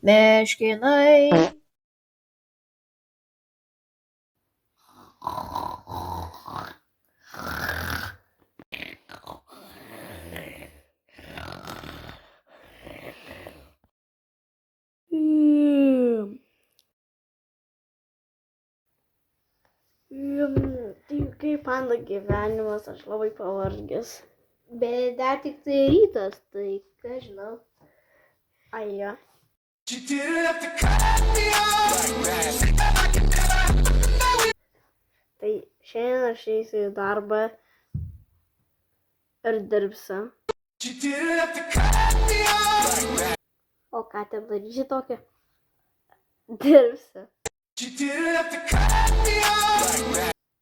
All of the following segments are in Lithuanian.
Meškinai. Tai kaip panda gyvenimas, aš labai pavargęs. Bet dar tik tai rytas, tai ką žinau. Ai, jo. Tai šiandien aš eisiu į darbą ir dirbsiu. O ką ten darysi tokio? Dirbsiu.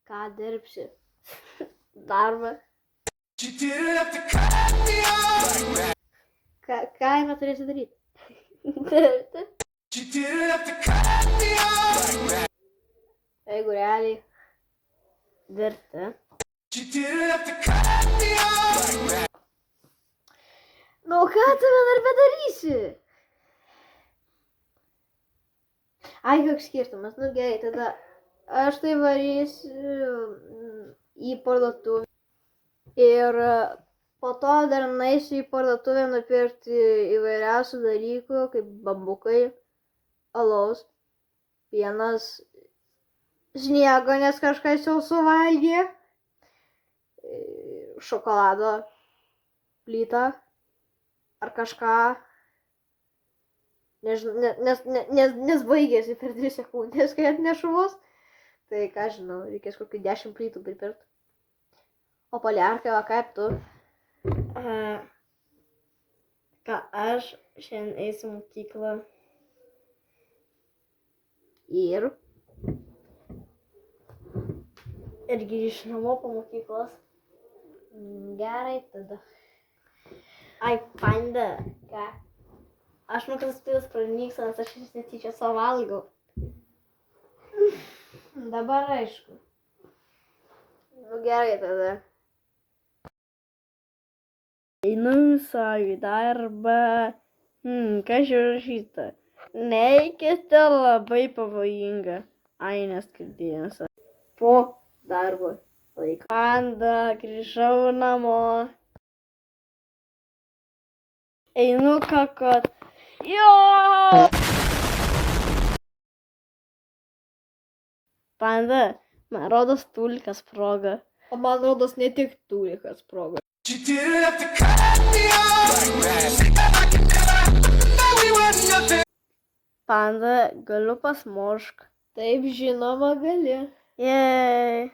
Ką dirbsi? Darbą. Ką jame turėsi daryti? Dirbti. Jeigu realiai. Dirbti. Nu ką tu man dar bedarysi? Ai, koks skirtumas, nu gerai, tada aš tai varysiu į parduotuvę. Ir po to dar nueisiu į parduotuvę nupirkti įvairiausių dalykų, kaip bambukai, alaus, pienas, sniego, nes kažkas jau suvalgė, šokolado plytą ar kažką, nes baigėsi per 2 sekundės, kai atnešu vos. Tai ką žinau, reikės kokį 10 plytų pripirkti. O Poliarka, o kaip tu? Ką aš šiandien eisiu į mokyklą. Ir grįšiu namo po mokyklos. Gerai tada. Ai, panda. Ką? Aš manau, kad spėlis pranyks, nes aš netyčia suvalgau. Dabar aišku. Nu gerai tada. Einu visai į darbą. Kas čia rašyta? Neikite, labai pavojinga. Ai, neskaitėsiu. Po darbo laiko. Panda, grįžau namo. Einu kakot. Jo! Panda, man rodos tulikas sprogo. O man rodos ne tik tulikas sprogo. Panda, galiu pasmožk. Taip, žinoma, gali. Jei.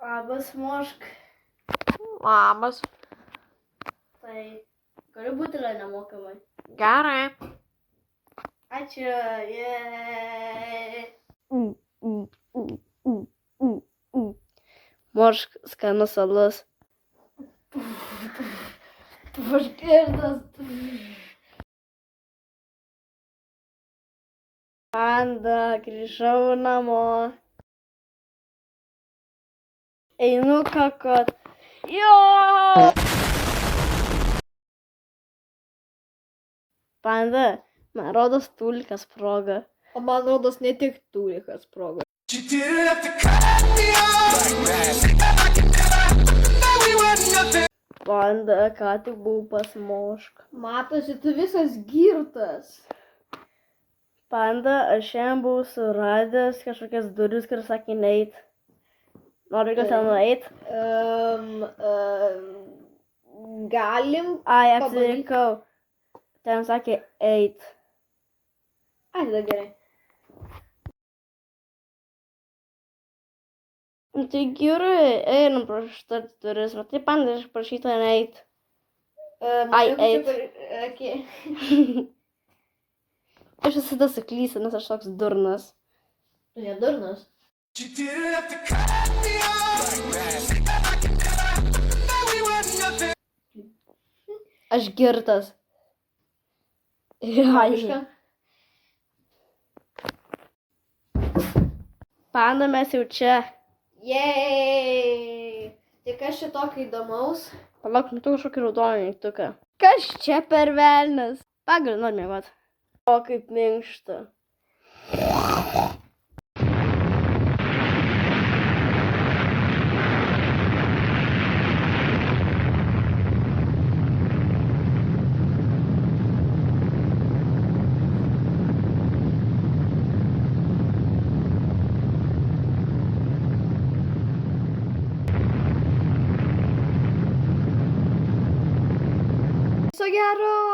Labas, mošk. Labas. Tai galiu butelio nemokamai. Gerai. Ačiū. Jei. Mošk, skanus alus. Paškirtas. Panda, grįžau namo. Einu kakot. Jo! Panda, man rodos tulikas sprogo. O man rodos ne tik tulikas sprogo. Panda, ką tik buvau pasmožk. Matosi, tu visas girtas. Panda, aš šiandien buvau suradęs kažkokias duris, kur sakė neit. Noriu kas ten nueit? Galim. Ai, apsirinkau. Ten sakė eit. Ai, tada gerai. Tai gerai, einam pro šitas duris. Matai, Panda, aš prašyta neit. Ai, eit. Okay. Aš visada suklysiu, nes aš toks durnas. Tu ne durnas. Aš girtas. Aišku. Panda, mes jau čia. Jei. Tai kas čia tokio įdomaus? Palauk, matau kažkokį raudoną mygtuką. Kas čia per velnias? Pagaliau noriu miegot. O, kaip minkšta. Viso gero.